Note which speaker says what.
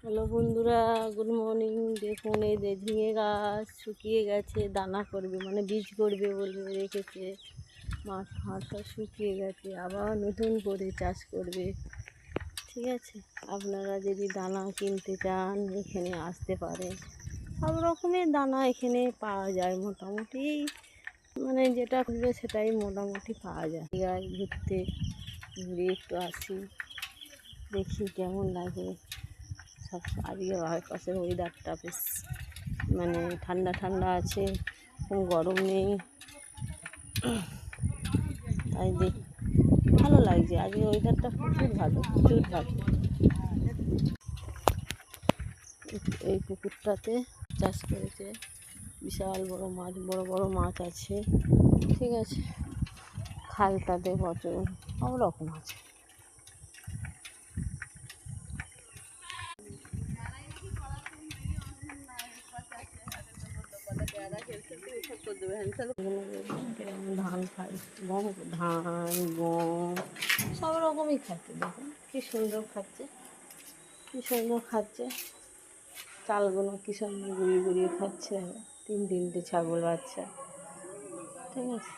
Speaker 1: Hello বন্ধুরা, good morning. দেখুন এই যে ঝিঙে গাছ শুকিয়ে গেছে, দানা করবে মানে বীজ করবে বলে রেখেছে। মাঠ ফাঁট সব শুকিয়ে গেছে, আবার নতুন করে চাষ করবে। ঠিক আছে, আপনারা যদি দানা কিনতে চান এখানে আসতে পারেন। সব রকমের দানা এখানে পাওয়া যায় মোটামুটি, মানে যেটা করবে সেটাই মোটামুটি পাওয়া যায়। গাছ ঘুরতে ঘুরে একটু আসি, দেখি কেমন লাগে। সব আজকে পাশের ওয়েদারটা বেশ মানে ঠান্ডা ঠান্ডা আছে, খুব গরম নেই, তাই ভালো লাগছে। আজকে ওয়েদারটা প্রচুর ভালো, প্রচুর ভালো। এই পুকুরটাতে চাষ করেছে, বিশাল বড় মাছ, বড় বড় মাছ আছে। ঠিক আছে, খালটাতে প্রচুর সব রকম আছে। ধান খাই, ধান গম সব রকমই খাচ্ছে। দেখুন কি সুন্দর খাচ্ছে, কি সুন্দর খাচ্ছে। চালগুলো কি সুন্দর গুড়িয়ে গুড়িয়ে খাচ্ছে। তিনটে ছাগল বাচ্চা। ঠিক আছে,